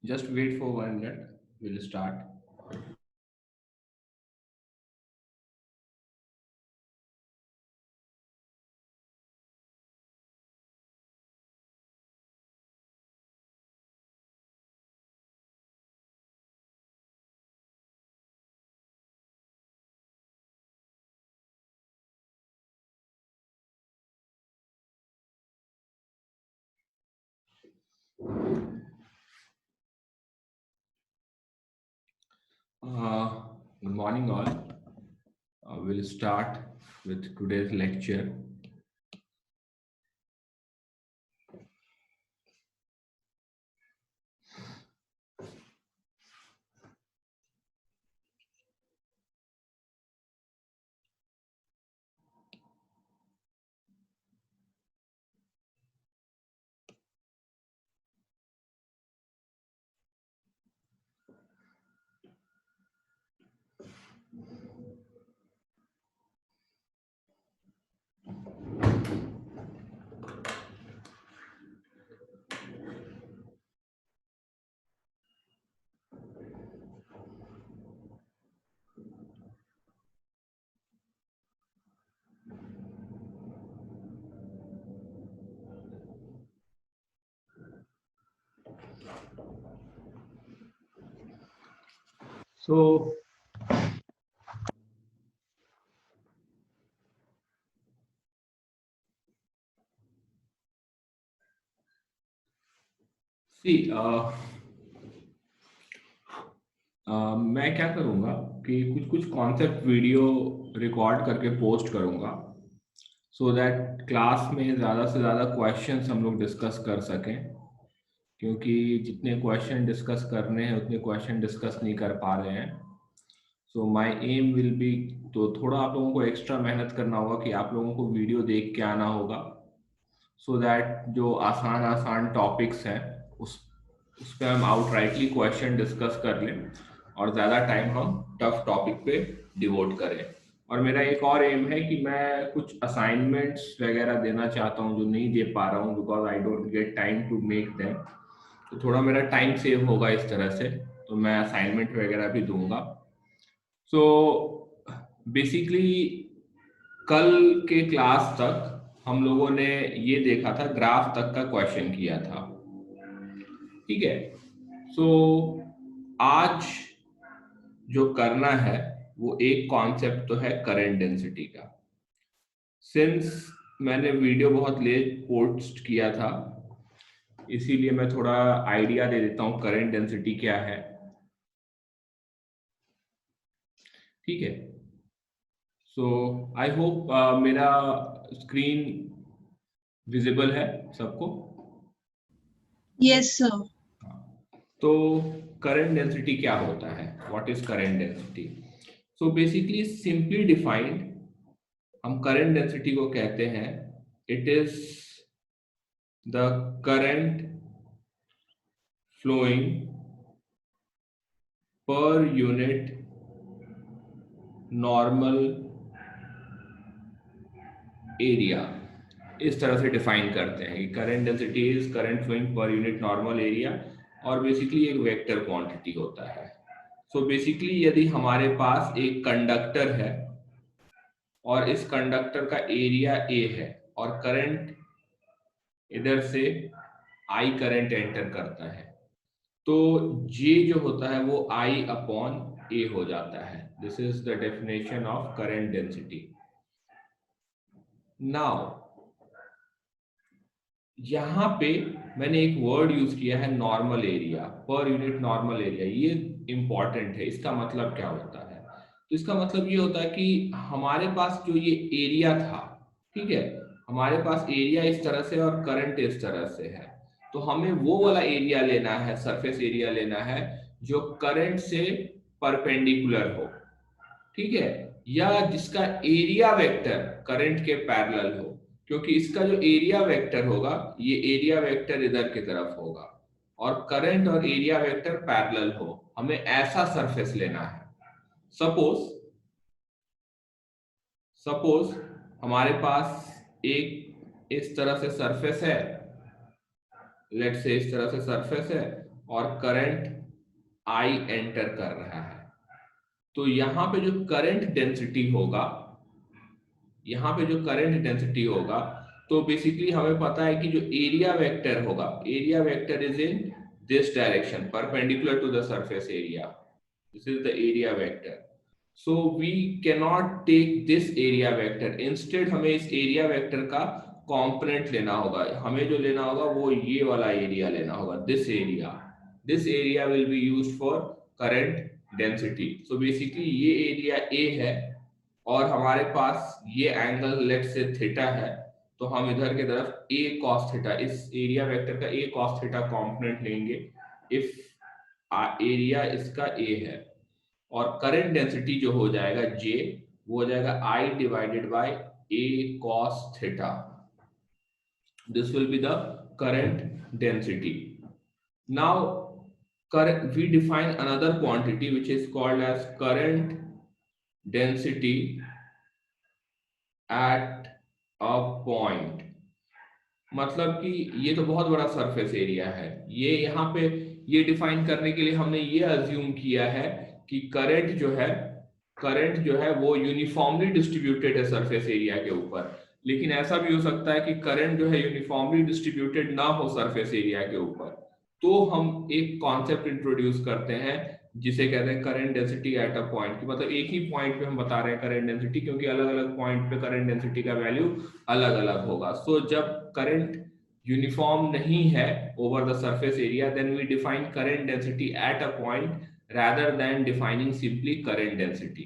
Just wait for 1 minute. We'll start. Good morning, all. We'll start with today's lecture. So, see, मैं क्या करूँगा कि कुछ कुछ कॉन्सेप्ट वीडियो रिकॉर्ड करके पोस्ट करूँगा सो दैट क्लास में ज़्यादा से ज़्यादा क्वेश्चंस हम लोग डिस्कस कर सकें, क्योंकि जितने क्वेश्चन डिस्कस करने हैं उतने क्वेश्चन डिस्कस नहीं कर पा रहे हैं। So my aim will be, तो थोड़ा आप लोगों को एक्स्ट्रा मेहनत करना होगा कि आप लोगों को वीडियो देख के आना होगा सो दैट जो आसान आसान टॉपिक्स हैं उस पर हम आउटराइटली क्वेश्चन डिस्कस कर लें और ज़्यादा टाइम हम टफ टॉपिक पे डिवोट करें। और मेरा एक और एम है कि मैं कुछ असाइनमेंट्स वगैरह देना चाहता हूँ जो नहीं दे पा रहा हूँ because I don't get time to make them. तो थोड़ा मेरा टाइम सेव होगा इस तरह से, तो मैं असाइनमेंट वगैरह भी दूंगा। सो बेसिकली कल के क्लास तक हम लोगों ने ये देखा था, ग्राफ तक का क्वेश्चन किया था, ठीक है। सो आज जो करना है वो एक कॉन्सेप्ट तो है करंट डेंसिटी का। सिंस मैंने वीडियो बहुत लेट पोस्ट किया था, इसीलिए मैं थोड़ा आइडिया दे देता हूँ करंट डेंसिटी क्या है, ठीक है। सो आई होप मेरा स्क्रीन विजिबल है सबको। Yes, sir. तो करंट डेंसिटी क्या होता है, what is current density? So basically simply defined हम करंट डेंसिटी को कहते हैं, it is the current flowing per unit normal area. इस तरह से डिफाइन करते हैं कि current density is current flowing per unit normal area, और बेसिकली एक वेक्टर क्वांटिटी होता है। सो बेसिकली यदि हमारे पास एक कंडक्टर है और इस कंडक्टर का एरिया ए है और करंट इधर से आई करंट एंटर करता है, तो जे जो होता है वो आई अपॉन ए हो जाता है। This is the definition of current density. Now यहाँ पे मैंने एक वर्ड यूज किया है नॉर्मल एरिया, पर यूनिट नॉर्मल एरिया। ये इंपॉर्टेंट है। इसका मतलब क्या होता है? तो इसका मतलब ये होता है कि हमारे पास जो ये एरिया था, ठीक है, हमारे पास एरिया इस तरह से और करंट इस तरह से है, तो हमें वो वाला एरिया लेना है, सरफेस एरिया लेना है जो करंट से परपेंडिकुलर हो, ठीक है, या जिसका एरिया वेक्टर करंट के पैरेलल हो, क्योंकि इसका जो एरिया वेक्टर होगा ये एरिया वेक्टर इधर की तरफ होगा और करंट और एरिया वेक्टर पैरेलल हो। हमें ऐसा सरफेस लेना है। सपोज सपोज हमारे पास एक इस तरह से सरफेस है, लेट से इस तरह से सरफेस है, और करंट आई एंटर कर रहा है। तो यहाँ पे जो करंट डेंसिटी होगा, यहाँ पे जो करंट डेंसिटी होगा, तो बेसिकली हमें पता है कि जो एरिया वेक्टर होगा, area vector is in this direction perpendicular to the surface area, this is the area vector. So we cannot take this area vector, instead हमें इस एरिया वेक्टर का कॉम्पोनेंट लेना होगा। हमें जो लेना होगा वो ये वाला एरिया लेना होगा, this area will be used for current density. So basically ये एरिया ए है और हमारे पास ये एंगल लेट से थीटा है, तो हम इधर की तरफ a cos थीटा, इस एरिया वेक्टर का a cos थीटा कंपोनेंट लेंगे इफ एरिया इसका a है। और करंट डेंसिटी जो हो जाएगा J, वो हो जाएगा I divided by a cos theta. This will be the current density. Now we define another quantity which is called as current density at a point। मतलब कि ये तो बहुत बड़ा सरफेस एरिया है, ये यहाँ पे ये डिफाइन करने के लिए हमने ये अज्यूम किया है कि करंट जो है वो यूनिफॉर्मली डिस्ट्रीब्यूटेड है सरफेस एरिया के ऊपर। लेकिन ऐसा भी हो सकता है कि करंट जो है यूनिफॉर्मली डिस्ट्रीब्यूटेड ना हो सरफेस एरिया के ऊपर, तो हम एक कॉन्सेप्ट इंट्रोड्यूस करते हैं जिसे कहते हैं current density at a point. मतलब एक ही पॉइंट पे हम बता रहे हैं करंट डेंसिटी, क्योंकि अलग अलग पॉइंट पे करंट डेंसिटी का वैल्यू अलग अलग होगा। सो जब करंट यूनिफॉर्म नहीं है over the surface area, then we define current density at a point rather than defining simply current density।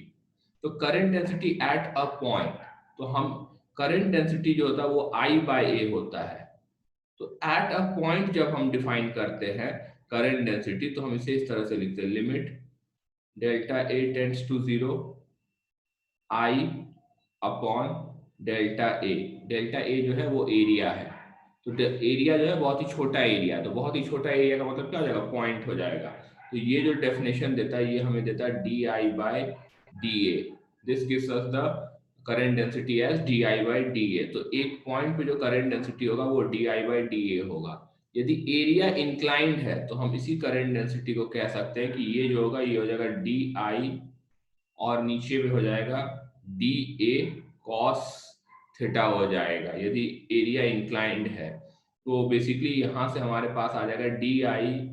तो current density at a point, तो हम current density जो होता है वो I by A होता है। तो at a point जब हम डिफाइन करते हैं current density, तो हम इसे इस तरह से लिखते हैं, limit delta A tends to 0 I upon delta A। Delta A जो है वो एरिया है, तो एरिया जो है बहुत ही छोटा एरिया, तो बहुत ही छोटा एरिया का मतलब क्या हो जाएगा, पॉइंट हो जाएगा। तो ये जो डेफिनेशन देता है ये हमें देता है di by dA। This gives us the current density as di by dA। तो एक पॉइंट पे जो करंट डेंसिटी होगा वो di by dA होगा। यदि एरिया इंक्लाइंड है तो हम इसी करंट डेंसिटी को कह सकते हैं कि ये जो होगा ये हो जाएगा di और नीचे में हो जाएगा dA cos थीटा हो जाएगा, यदि एरिया इंक्लाइंड है। तो बेसिकली यहाँ से हमारे पास आ जाएगा di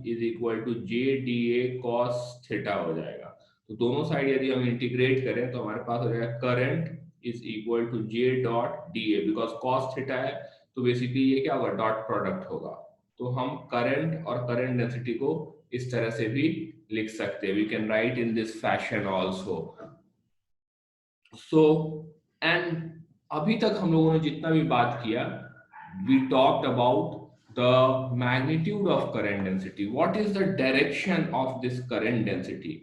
is equal to J D A cos theta हो जाएगा। तो दोनों साइड यदि हम इंटीग्रेट करें तो हमारे पास हो जाएगा current is equal to J dot D A, because cos theta है तो बेसिकली ये क्या होगा, डॉट प्रोडक्ट होगा। तो हम करंट और करंट डेंसिटी को इस तरह से भी लिख सकते हैं, we can write in this fashion also. So and अभी तक हम लोगों ने जितना भी बात किया, we talked about the magnitude of current density, what is the direction of this current density।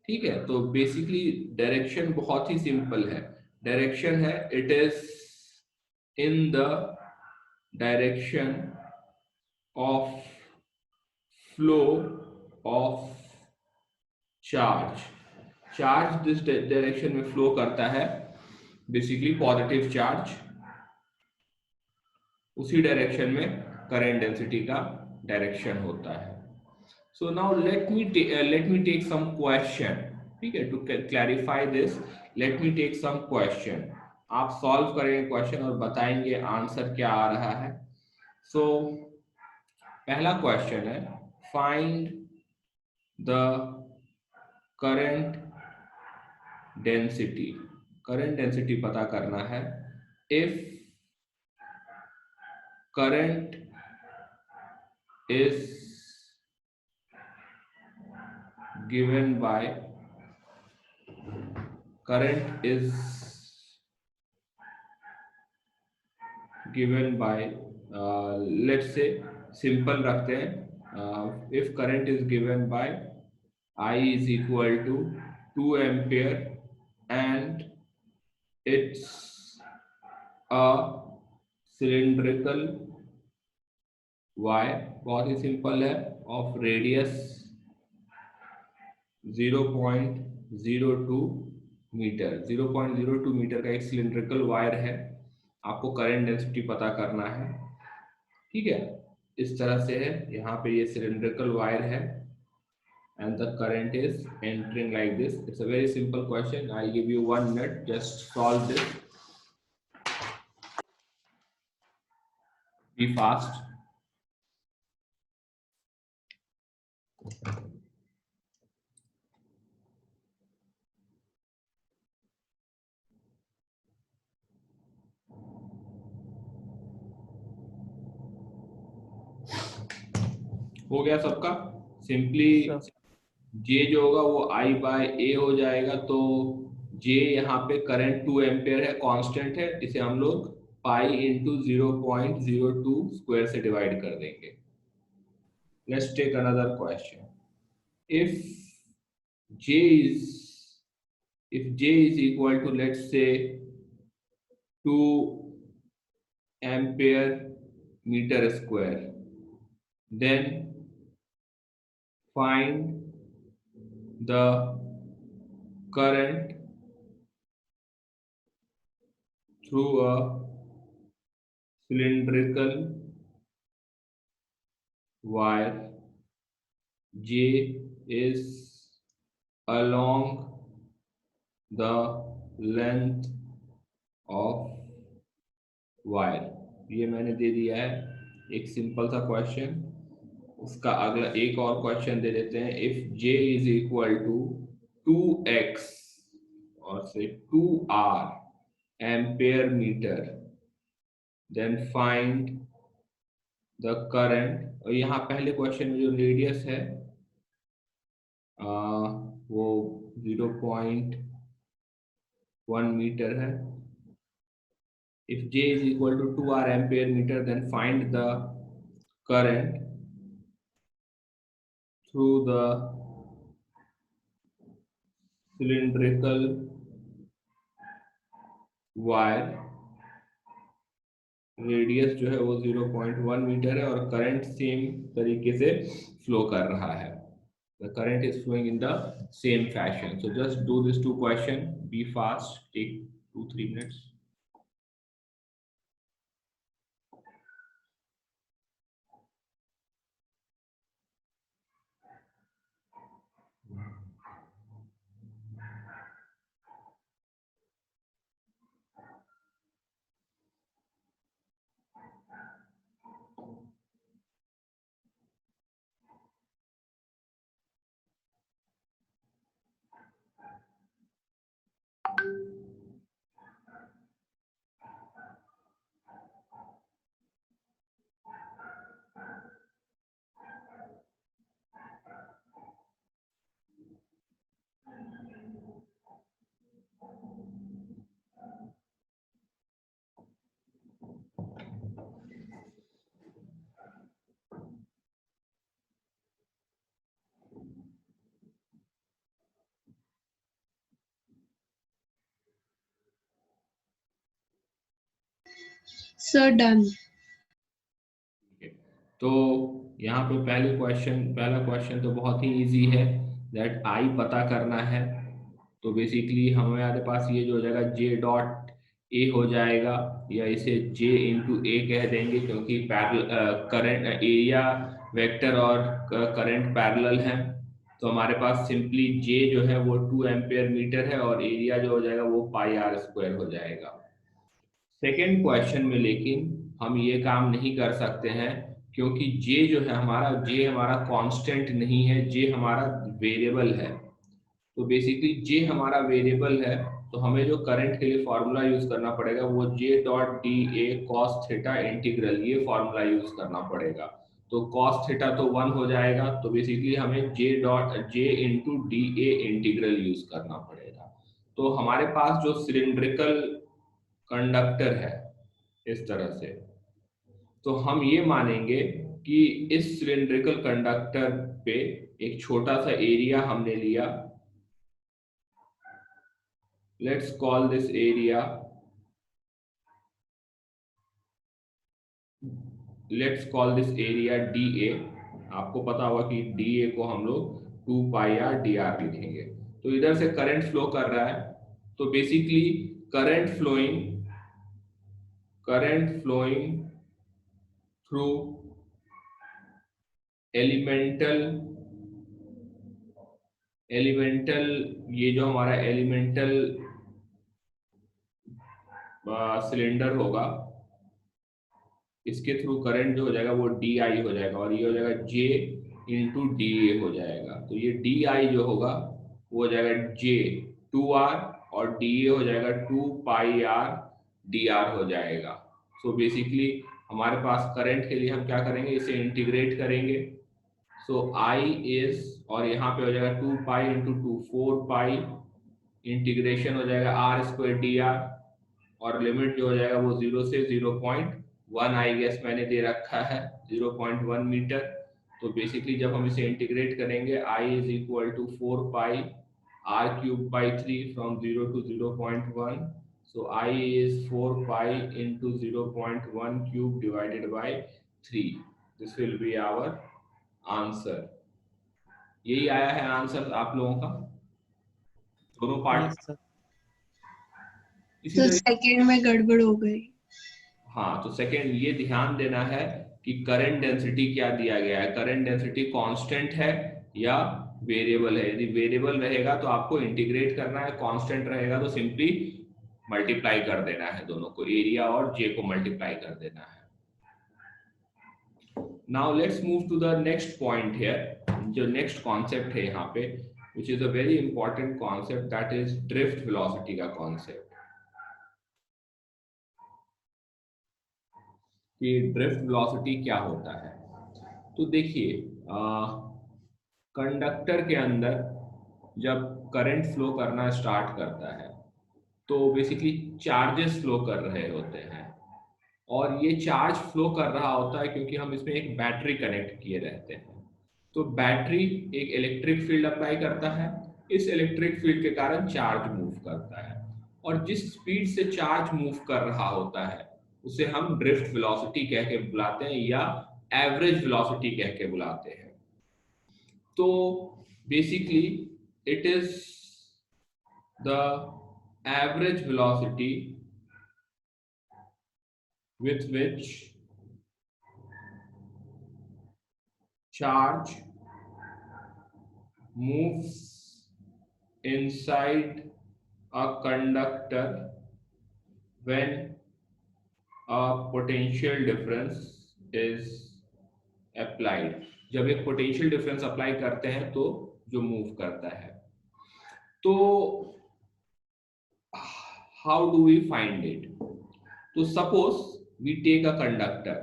ठीक है, तो बेसिकली डायरेक्शन बहुत ही सिंपल है। डायरेक्शन है it is in the direction of flow of charge. Charge this direction में flow करता है, बेसिकली पॉजिटिव चार्ज, उसी डायरेक्शन में करंट डेंसिटी का डायरेक्शन होता है। So now let me take some question. ठीक है, to clarify this let me take some question. आप सॉल्व करेंगे क्वेश्चन और बताएंगे आंसर क्या आ रहा है। सो पहला क्वेश्चन है, find the current density. Current density पता करना है if current is given by let's say simple रखते हैं, if current is given by I is equal to 2 ampere and it's a cylindrical wire, बहुत ही सिंपल है, of radius 0.02 metre. 0.02 metre का एक सिलिंड्रिकल वायर है, आपको करंट डेंसिटी पता करना है। ठीक है, इस तरह से है, यहाँ पे ये सिलिंड्रिकल वायर है and the current is entering like this. It's a very simple question. I'll give you 1 minute, just solve this. Be fast. हो गया सबका? सिंपली जे जो होगा वो I बाय ए हो जाएगा, तो जे यहाँ पे करंट 2 एम्पियर है, कांस्टेंट है, इसे हम लोग पाई इंटू 0.02 स्क्वायर से डिवाइड कर देंगे. Let's take another question. if j is if j is equal to, let's say, 2 ampere meter square, then find the current through a cylindrical wire. J is along the length of wire. ये मैंने दे दिया है, एक simple सा question. उसका अगला एक और क्वेश्चन दे देते हैं. If J is equal to 2x और से 2R ampere metre, then find the current. और यहाँ पहले क्वेश्चन में जो रेडियस है वो 0.1 मीटर है. If J is equal to 2R ampere meter, then find the current through the cylindrical wire. Radius जो है वो 0.1 मीटर है और करंट सेम तरीके से फ्लो कर रहा है. The current is flowing in the same fashion. So just do these two questions. Be fast. Take 2-3 minutes. Sir done. तो यहाँ पे पहला क्वेश्चन तो बहुत ही इजी है. दैट आई पता करना है. तो बेसिकली हमारे पास ये जो हो जाएगा जे डॉट ए हो जाएगा, या इसे जे इंटू ए कह देंगे, क्योंकि करंट एरिया वेक्टर और करंट पैरेलल है. तो हमारे पास सिंपली जे जो है वो 2 एम्पियर मीटर है और एरिया जो हो जाएगा वो पाई आर स्क्वायर हो जाएगा. सेकेंड क्वेश्चन में लेकिन हम ये काम नहीं कर सकते हैं, क्योंकि जे जो है हमारा कांस्टेंट नहीं है, जे हमारा वेरिएबल है. तो बेसिकली जे हमारा वेरिएबल है, तो हमें जो करंट के लिए फॉर्मूला यूज करना पड़ेगा वो जे dot D A cos theta integral, ये फॉर्मूला यूज करना पड़ेगा. तो कॉस थीटा तो 1 हो जाएगा, तो बेसिकली हमें J into D A integral use करना पड़ेगा. तो हमारे पास जो सिलिंड्रिकल कंडक्टर है इस तरह से, तो हम ये मानेंगे कि इस सिलिंड्रिकल कंडक्टर पे एक छोटा सा एरिया हमने लिया. Let's call this area D A. आपको पता होगा कि डी ए को हम लोग 2 पाई आर डी आर लिखेंगे. तो इधर से करंट फ्लो कर रहा है, तो बेसिकली current flowing through elemental elemental, ये जो हमारा एलिमेंटल सिलेंडर होगा, इसके थ्रू करंट जो हो जाएगा वो डी आई हो जाएगा, और ये हो जाएगा जे इंटू डी ए हो जाएगा। तो ये डी आई जो होगा वो हो जाएगा जे 2R, और डी ए हो जाएगा 2πr dr हो जाएगा। सो बेसिकली हमारे पास करंट के लिए हम क्या करेंगे, इसे इंटीग्रेट करेंगे। सो आई इज, और यहाँ पे हो जाएगा 2π इंटू 2 4π, इंटीग्रेशन हो जाएगा r² dr, और लिमिट जो हो जाएगा वो 0 से 0.1 आई गेस मैंने दे रखा है 0.1 मीटर। तो बेसिकली जब हम इसे इंटीग्रेट करेंगे i is equal to 4π r³ from 0 to 0.1। So i is 4π into 0.1 cube divided by 3। This will be our answer. यही आया है आंसर आप लोगों का दोनों पार्ट। Yes sir. इसी तो तरह सेकंड में गड़बड़ हो गई। हाँ, तो सेकेंड ये ध्यान देना है कि करंट डेंसिटी क्या दिया गया है, करंट डेंसिटी कांस्टेंट है या वेरिएबल है। यदि वेरिएबल रहेगा तो आपको इंटीग्रेट करना है, कांस्टेंट रहेगा तो सिंपली मल्टीप्लाई कर देना है, दोनों को एरिया और जे को मल्टीप्लाई कर देना है। Now let's move to the next point here. जो नेक्स्ट कॉन्सेप्ट है यहाँ पे, which is a very important concept, that is drift velocity का कॉन्सेप्ट। कि ड्रिफ्ट वेलोसिटी क्या होता है। तो देखिए, कंडक्टर के अंदर जब करंट फ्लो करना स्टार्ट करता है तो बेसिकली चार्जेस फ्लो कर रहे होते हैं, और ये चार्ज फ्लो कर रहा होता है क्योंकि हम इसमें एक बैटरी कनेक्ट किए रहते हैं। तो बैटरी एक इलेक्ट्रिक फील्ड अप्लाई करता है, इस इलेक्ट्रिक फील्ड के कारण चार्ज मूव करता है, और जिस स्पीड से चार्ज मूव कर रहा होता है उसे हम ड्रिफ्ट वेलोसिटी कह के बुलाते हैं या एवरेज वेलोसिटी कह के बुलाते हैं। तो basically it is the average velocity with which charge moves inside a conductor when a potential difference is applied। जब एक पोटेंशियल डिफरेंस अप्लाई करते हैं तो जो मूव करता है। तो how do we find it? तो suppose we take a conductor,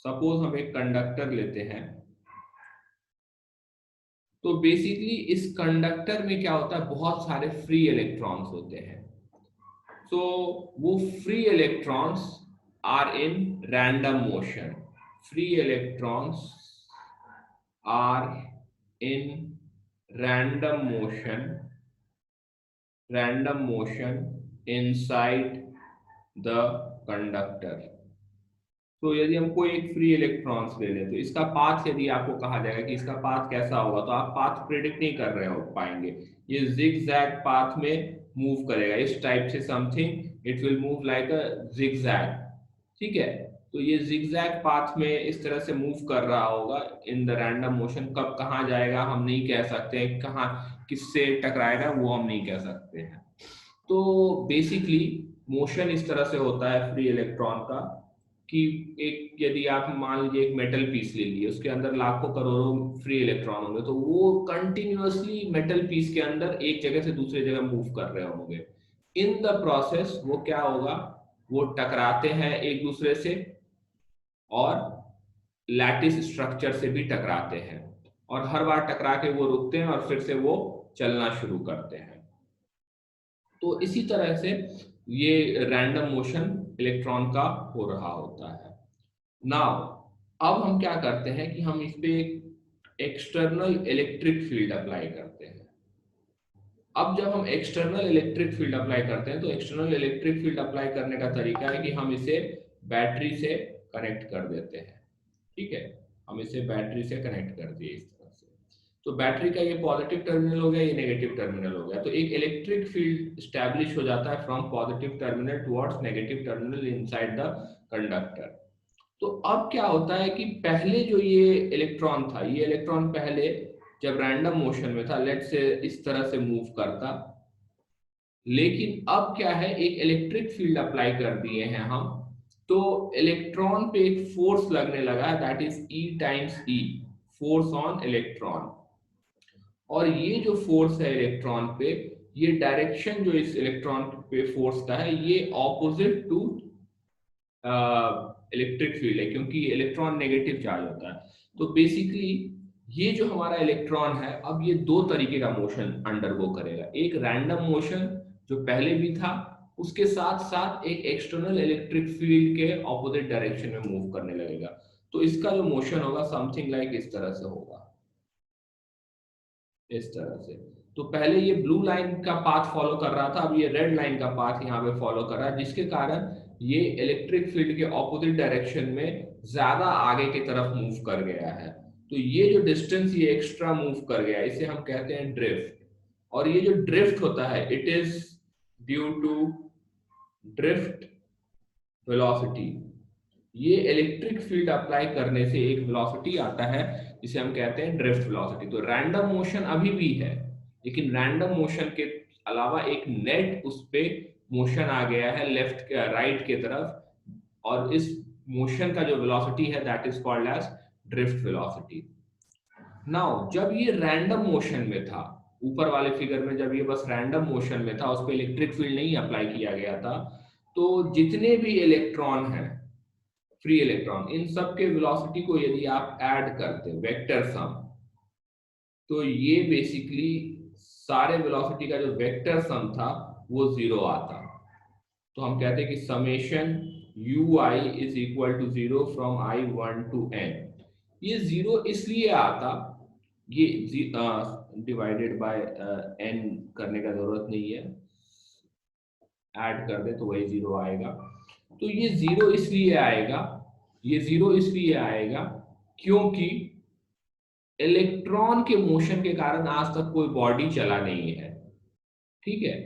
suppose हम एक कंडक्टर लेते हैं। तो बेसिकली इस कंडक्टर में क्या होता है, बहुत सारे फ्री इलेक्ट्रॉन्स होते हैं। तो वो free electrons are in random motion, free electrons are in random motion inside the conductor. तो यदि हम कोई एक फ्री इलेक्ट्रॉन्स ले लें तो इसका पाथ, यदि आपको कहा जाएगा कि इसका पाथ कैसा होगा, तो आप पाथ प्रेडिक्ट नहीं कर रहे हो पाएंगे। ये जिगजैग पाथ में मूव करेगा, इस टाइप से something it will move like a zigzag. ठीक है, तो ये जिगजैग पाथ में इस तरह से मूव कर रहा होगा इन द रैंडम मोशन। कब कहाँ जाएगा हम नहीं कह सकते, कहाँ किससे टकराएगा वो हम नहीं कह सकते हैं। तो बेसिकली मोशन इस तरह से होता है फ्री इलेक्ट्रॉन का कि एक, यदि आप मान लीजिए एक मेटल पीस ले लिए, उसके अंदर लाखों करोड़ों फ्री इलेक्ट्रॉन होंगे, तो वो कंटिन्यूअसली मेटल पीस के अंदर एक जगह से दूसरी जगह मूव कर रहे होंगे। इन द प्रोसेस वो क्या होगा, वो टकराते हैं एक दूसरे से और लैटिस स्ट्रक्चर से भी टकराते हैं, और हर बार टकरा के वो रुकते हैं और फिर से वो चलना शुरू करते हैं। तो इसी तरह से ये रैंडम मोशन इलेक्ट्रॉन का हो रहा होता है। नाउ अब हम क्या करते हैं कि हम इस पे एक एक्सटर्नल इलेक्ट्रिक फील्ड अप्लाई करते हैं। अब जब हम एक्सटर्नल इलेक्ट्रिक फील्ड अप्लाई करते हैं तो एक्सटर्नल इलेक्ट्रिक फील्ड अप्लाई करने का तरीका है कि हम इसे बैटरी से कनेक्ट कर देते हैं। ठीक है, हम इसे बैटरी से कनेक्ट कर दिए इस तरह से। तो बैटरी का ये पॉजिटिव टर्मिनल हो गया, ये नेगेटिव टर्मिनल हो गया। तो एक इलेक्ट्रिक फील्ड स्टैब्लिश हो जाता है from positive terminal towards negative terminal inside the conductor. तो अब क्या होता है कि पहले जो ये इलेक्ट्रॉन था, ये इलेक्ट्रॉन पहले जब रैंडम मोशन में था, लेट्स से इस तरह से मूव करता, लेकिन अब क्या है, एक इलेक्ट्रिक फील्ड अप्लाई कर दिए हैं हम, तो इलेक्ट्रॉन पे एक फोर्स लगने लगा, that is E times E, force on electron. और ये जो फोर्स है इलेक्ट्रॉन पे, ये डायरेक्शन जो इस इलेक्ट्रॉन पे फोर्स का है, ये ऑपोजिट टू इलेक्ट्रिक फील्ड है, क्योंकि इलेक्ट्रॉन नेगेटिव चार्ज होता है। तो बेसिकली ये जो हमारा इलेक्ट्रॉन है, अब ये दो तरीके का मोशन अंडरगो करेगा, एक रैंडम मोशन जो पहले भी था, उसके साथ साथ एक एक्सटर्नल इलेक्ट्रिक फील्ड के ऑपोजिट डायरेक्शन में मूव करने लगेगा। तो इसका जो मोशन होगा समथिंग लाइक इस तरह से होगा, इस तरह से। तो पहले ये ब्लू लाइन का पाथ फॉलो कर रहा था, अब ये रेड लाइन का पाथ यहाँ पे फॉलो कर रहा है, जिसके कारण ये इलेक्ट्रिक फील्ड के ऑपोजिट डायरेक्शन में ज्यादा आगे की तरफ मूव कर गया है। तो ये जो डिस्टेंस ये एक्स्ट्रा मूव कर गया, इसे हम कहते हैं ड्रिफ्ट। और ये जो ड्रिफ्ट होता है, it is due to drift velocity. ये इलेक्ट्रिक फील्ड अप्लाई करने से एक वेलोसिटी आता है, जिसे हम कहते हैं ड्रिफ्ट वेलोसिटी। तो रैंडम मोशन अभी भी है, लेकिन रैंडम मोशन के अलावा एक नेट उस पे मोशन आ गया है लेफ्ट के राइट के तरफ, और इस मोशन का जो वेलोसिटी है that is called as drift velocity. Now जब ये रैंडम मोशन में था, ऊपर वाले फिगर में जब ये बस रैंडम मोशन में था, उस पर इलेक्ट्रिक फील्ड नहीं अप्लाई किया गया था, तो जितने भी इलेक्ट्रॉन हैं, फ्री इलेक्ट्रॉन, इन सब के वेलोसिटी को यदि आप ऐड करते वेक्टर सम, तो ये बेसिकली सारे वेलोसिटी का जो वेक्टर सम था वो जीरो आता। तो हम कहते हैं कि summation ui is equal to zero from i1 to n। ये जीरो इसलिए आता, ये डिवाइडेड बाय n करने का जरूरत नहीं है, ऐड कर दे तो वही जीरो आएगा। तो ये जीरो इसलिए आएगा, ये जीरो इसलिए आएगा क्योंकि इलेक्ट्रॉन के मोशन के कारण आज तक कोई बॉडी चला नहीं है, ठीक है।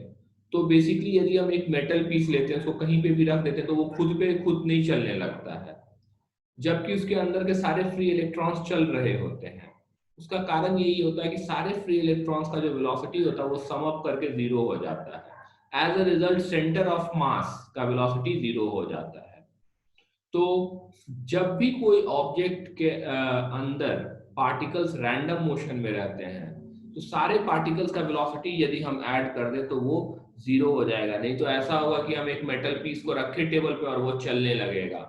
तो बेसिकली यदि हम एक मेटल पीस लेते हैं, उसको कहीं पे भी रख देते हैं, तो वो खुद पे खुद नहीं चलने लगता है, जबकि उसके अंदर के सारे फ्री इलेक्ट्रॉन्स चल रहे होते हैं। उसका कारण यही होता है कि सारे फ्री इलेक्ट्रॉन्स का जो वेलोसिटी होता है वो सम अप करके जीरो हो जाता है। As a result centre of mass का वेलोसिटी जीरो हो जाता है। तो जब भी कोई ऑब्जेक्ट के अंदर पार्टिकल्स रैंडम मोशन में रहते हैं, तो सारे पार्टिकल्स का वेलोसिटी यदि हम ऐड कर दें तो वो जीरो हो जाएगा। नहीं तो ऐसा होगा कि हम एक मेटल पीस को रखे टेबल पे और वो चलने लगेगा,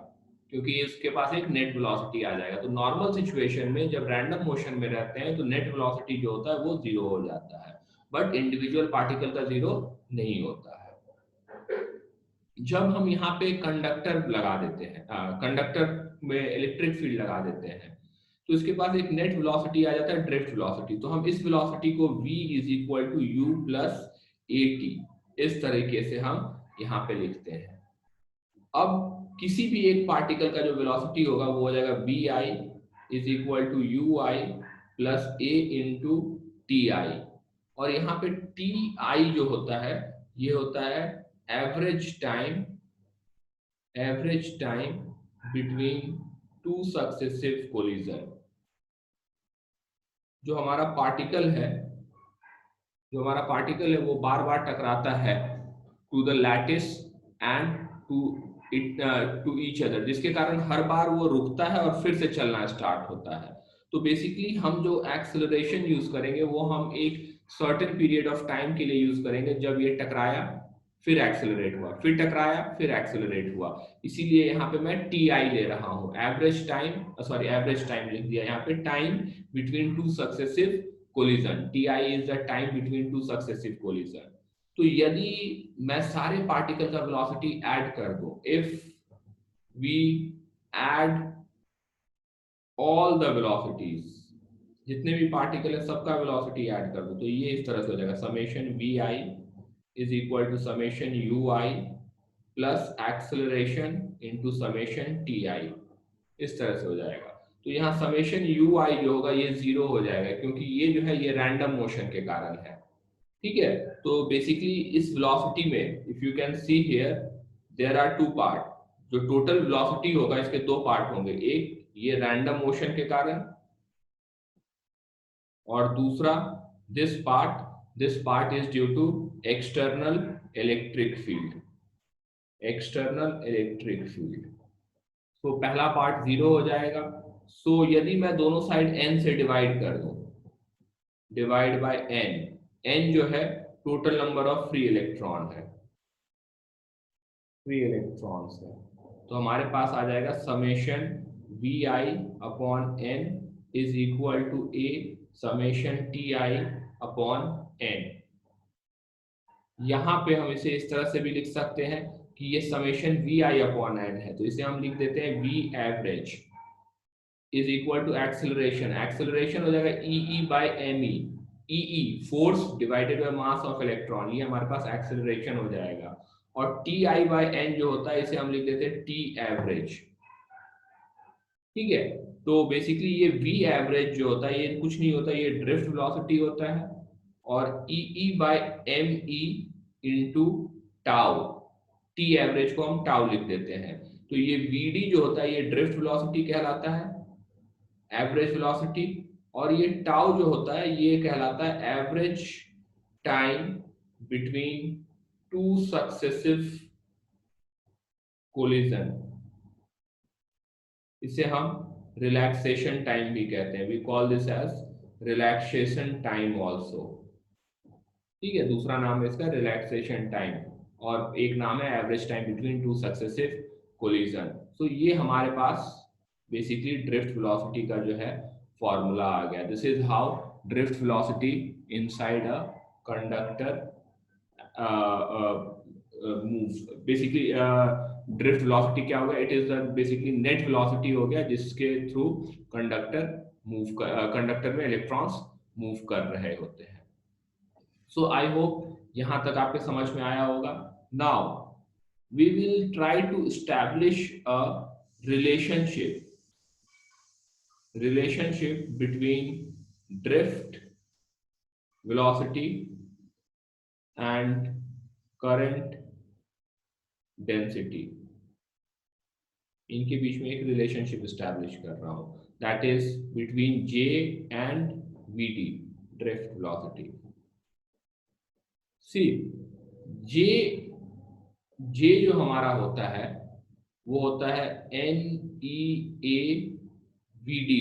क्योंकि इसके पास एक नेट वेलोसिटी आ जाएगा। तो नॉर्मल सिचुएशन में जब रैंडम मोशन में रहते हैं तो नेट वेलोसिटी जो होता है वो जीरो हो जाता है, बट इंडिविजुअल पार्टिकल का जीरो नहीं होता है। जब हम यहाँ पे कंडक्टर लगा देते हैं, कंडक्टर में इलेक्ट्रिक फील्ड लगा देते हैं, तो इसके पास एक नेट वेलोसिटी आ जाता है ड्रिफ्ट वेलोसिटी। तो हम इस वेलोसिटी को v is equal to U plus at इस तरीके से हम यहाँ पे लिखते हैं। अब किसी भी एक पार्टिकल का जो वेलोसिटी होगा वो हो जाएगा bi is equal to U I plus a into T I. और यहाँ पे टी आई जो होता है, ये होता है average time between two successive collision. जो हमारा पार्टिकल है, वो बार बार टकराता है to the lattice and to it to each other, जिसके कारण हर बार वो रुकता है और फिर से चलना स्टार्ट होता है। तो बेसिकली हम जो एक्सेलरेशन यूज करेंगे वो हम एक सर्टेन पीरियड ऑफ टाइम के लिए यूज करेंगे। जब ये टकराया फिर एक्सेलरेट हुआ, फिर टकराया फिर एक्सेलरेट हुआ, इसीलिए यहाँ पे मैं टी आई ले रहा हूँ, एवरेज टाइम लिख दिया यहाँ पे, time between two successive collision. T I is the time between two successive collision. तो यदि मैं सारे पार्टिकल का वेलोसिटी ऐड कर दूं, if we add all the velocities, जितने भी पार्टिकल है सबका वेलोसिटी ऐड कर दूं, तो ये इस तरह से हो जाएगा summation V I is equal to summation U I plus acceleration into summation T I, इस तरह से हो जाएगा। तो यहाँ समेशन यू आई जो होगा ये जीरो हो जाएगा, क्योंकि ये जो है ये रैंडम मोशन के कारण है, ठीक है। तो बेसिकली इस वेलोसिटी में if you can see here there are two part. जो टोटल वेलोसिटी होगा इसके दो पार्ट होंगे, एक ये रैंडम मोशन के कारण और दूसरा this part is due to external electric field, external electric field. तो पहला पार्ट 0 हो जाएगा। सो यदि मैं दोनों साइड n से डिवाइड कर दूं, डिवाइड बाय n जो है total number of free electron है, फ्री इलेक्ट्रॉन्स है, तो हमारे पास आ जाएगा summation vi upon n is equal to a summation ti upon n। यहां पे हम इसे इस तरह से भी लिख सकते हैं कि ये समेशन vi अपॉन n है, तो इसे हम लिख देते हैं v average is equal to acceleration, acceleration हो जाएगा E by M E force divided by mass of electron, ये हमारे पास एक्सेलरेशन हो जाएगा। और टी आई बाय एन जो होता है इसे हम लिख देते हैं टी एवरेज, ठीक है। तो बेसिकली ये वी एवरेज जो होता है ये कुछ नहीं होता, ये ड्रिफ्ट वेलोसिटी होता है, और E by M E into tau, T average को हम टाउ लिख देते हैं। तो ये वी डी जो होता है ये ड्रिफ्ट वेलोसिटी कहलाता है, एवरेज वेलोसिटी, और ये टाउ जो होता है ये कहलाता है average time between two successive collision. इसे हम रिलैक्सेशन टाइम भी कहते हैं, we call this as relaxation time also, ठीक है। दूसरा नाम है इसका रिलैक्सेशन टाइम, और एक नाम है average time between two successive collision. तो ये हमारे पास बेसिकली ड्रिफ्ट वेलोसिटी का जो है फॉर्मूला आ गया। This is how drift velocity inside a conductor moves. Basically drift velocity क्या होगा, it is basically net velocity हो गया जिसके थ्रू कंडक्टर कंडक्टर में इलेक्ट्रॉन्स मूव कर रहे होते हैं। सो आई होप यहां तक आपके समझ में आया होगा। Now we will try to establish a relationship between drift velocity and current density। इनके बीच में एक रिलेशनशिप एस्टैब्लिश कर रहा हूं, that is between J and Vd drift velocity. See J जो हमारा होता है वो होता है NEAVD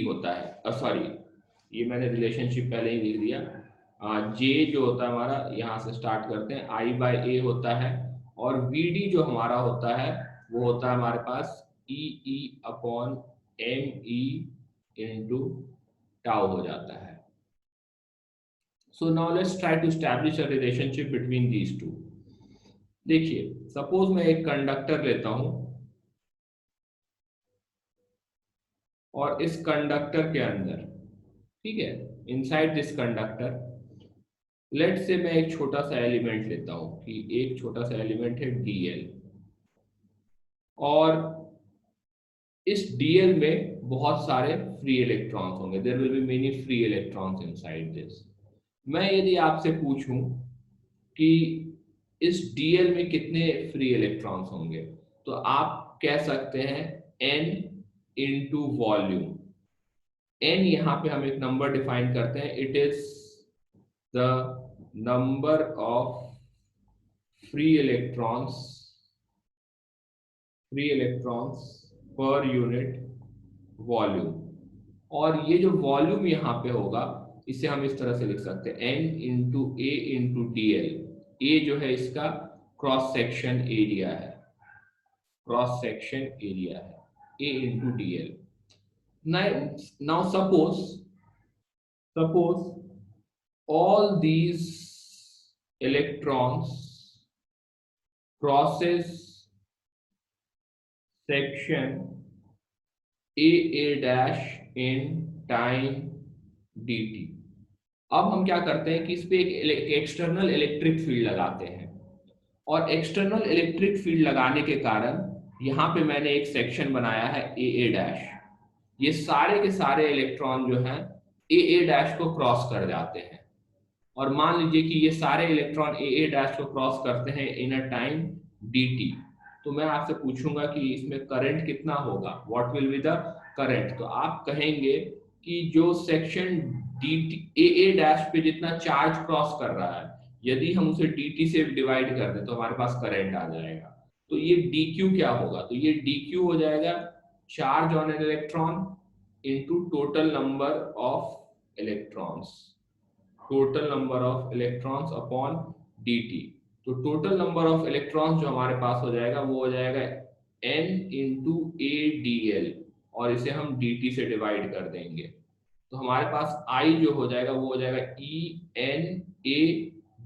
होता है, सॉरी ये मैंने रिलेशनशिप पहले ही लिख दिया। J जो होता है हमारा, यहाँ से स्टार्ट करते हैं, I/A होता है, और VD जो हमारा होता है वो होता है हमारे पास EE upon ME into tau हो जाता है। So now let's try to establish a relationship between these two. देखिए सपोज मैं एक कंडक्टर लेता हूं, और इस कंडक्टर के अंदर, ठीक है, इनसाइड दिस कंडक्टर लेट से मैं एक छोटा सा एलिमेंट लेता हूं कि एक छोटा सा एलिमेंट है DL, और इस DL में बहुत सारे फ्री इलेक्ट्रॉन्स होंगे, there will be many free electrons inside this. मैं यदि आपसे पूछूं कि इस DL में कितने फ्री इलेक्ट्रॉन्स होंगे, तो आप कह सकते हैं N इंटू वॉल्यूम। N यहाँ पे हम एक नंबर डिफाइन करते हैं, it is the number of free electrons per unit volume. और ये जो वॉल्यूम यहाँ पे होगा इसे हम इस तरह से लिख सकते हैं N into A into DL। A जो है इसका क्रॉस सेक्शन एरिया है, क्रॉस सेक्शन एरिया है A into DL। now suppose all these electrons crosses section AA dash in time dt। अब हम क्या करते हैं कि इस पे एक एक्सटर्नल इलेक्ट्रिक फील्ड लगाते हैं, और एक्सटर्नल इलेक्ट्रिक फील्ड लगाने के कारण यहाँ पे मैंने एक सेक्शन बनाया है AA डैश। ये सारे के सारे इलेक्ट्रॉन जो हैं AA डैश को क्रॉस कर जाते हैं, और मान लीजिए कि ये सारे इलेक्ट्रॉन AA डैश को क्रॉस करते हैं इन अ टाइम dt। तो मैं आपसे पूछूंगा कि इसमें करंट कितना होगा, what will be the current. तो आप कहेंगे कि जो सेक्शन ए डैश पे जितना चार्ज क्रॉस कर रहा है, यदि हम उसे dt से डिवाइड कर दें तो हमारे पास करंट आ जाएगा। तो ये dq क्या होगा, तो ये dq हो जाएगा charge on an electron into total number of electrons, total number of electrons upon dt। तो टोटल नंबर ऑफ इलेक्ट्रॉन्स जो हमारे पास हो जाएगा वो हो जाएगा n into A D L, और इसे हम dt से डिवाइड कर देंगे। तो हमारे पास I जो हो जाएगा वो हो जाएगा E N A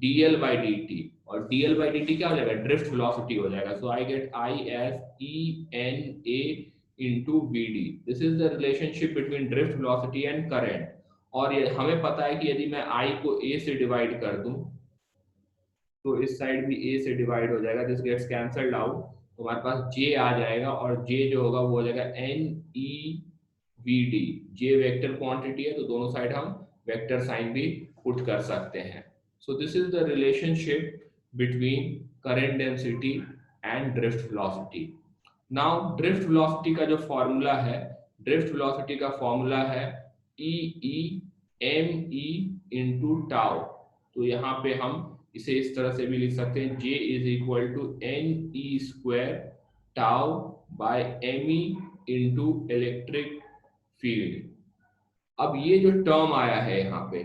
dl by dt, और dl by dt क्या हो जाएगा, ड्रिफ्ट वेलोसिटी हो जाएगा। So I get I as E N A into Vd। This is the relationship between drift velocity and current. और ये हमें पता है कि यदि मैं I को A से डिवाइड कर दूं तो इस साइड भी A से डिवाइड हो जाएगा, दिस गेट्स कैंसल्ड आउट, तो हमारे पास J आ जाएगा, और J जो होगा वो हो जाएगा N E Vd। J vector quantity है तो दोनों साइड हम वेक्टर साइन भी पुट कर सकते हैं। So this is the relationship between current density and drift velocity. Now drift velocity का जो फॉर्मूला है, ड्रिफ्ट वेलोसिटी का फॉर्मूला है E E m E into tau. तो यहाँ पे हम इसे इस तरह से भी लिख सकते हैं, J is equal to N E square tau by M E into electric field. अब ये जो टर्म आया है यहाँ पे,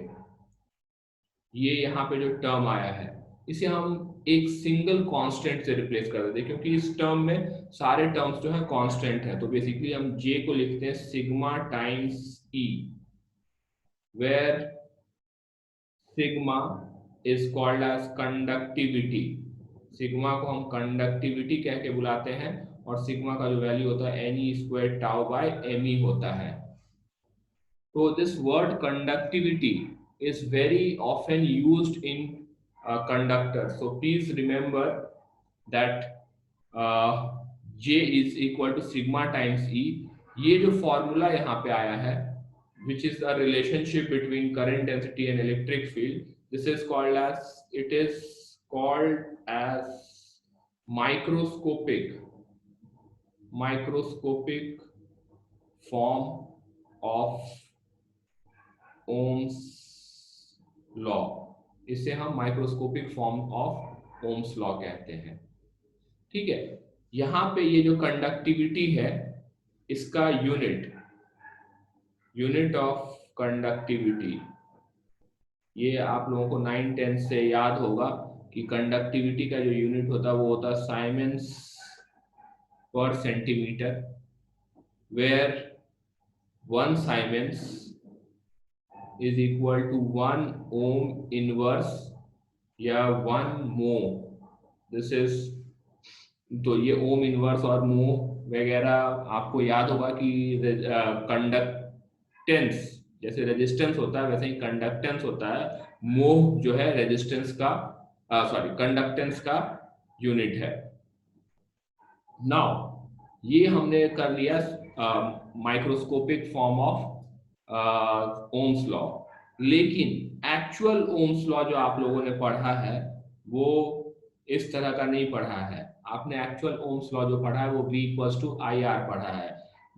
ये यहाँ पे जो टर्म आया है इसे हम एक सिंगल कांस्टेंट से रिप्लेस कर देते हैं, क्योंकि इस टर्म में सारे टर्म्स जो है कांस्टेंट है। तो बेसिकली हम J को लिखते हैं sigma times E, where sigma is called as conductivity. Sigma को हम कंडक्टिविटी कह के बुलाते हैं, और सिग्मा का जो वैल्यू होता है N E square tau by M E होता है। तो this word conductivity is very often used in conductor, so please remember that J is equal to sigma times E। ये जो फॉर्मूला यहाँ पे आया है which is a relationship between current density and electric field, this is called as, it is called as microscopic form of Ohm's law. इसे हम microscopic form of Ohm's law कहते हैं। ठीक है, यहाँ पे ये जो कंडक्टिविटी है इसका यूनिट ऑफ कंडक्टिविटी, ये आप लोगों को 9-10 से याद होगा कि कंडक्टिविटी का जो यूनिट होता है वो होता है साइमेंस पर centimetre, where 1 siemens is equal to 1 ohm inverse या 1 mho। दिस इज, तो ये ओम इनवर्स और मो वगैरह आपको याद होगा कि कंडक्टेंस जैसे रेजिस्टेंस होता है वैसे ही कंडक्टेंस होता है, मोह जो है रेजिस्टेंस का कंडक्टेंस का यूनिट है। नाउ ये हमने कर लिया microscopic form of Ohm's law, लेकिन एक्चुअल ओम्स लॉ जो आप लोगों ने पढ़ा है वो इस तरह का नहीं पढ़ा है। आपने एक्चुअल ओम्स लॉ जो पढ़ा है वो V इक्वल्स टू IR पढ़ा है।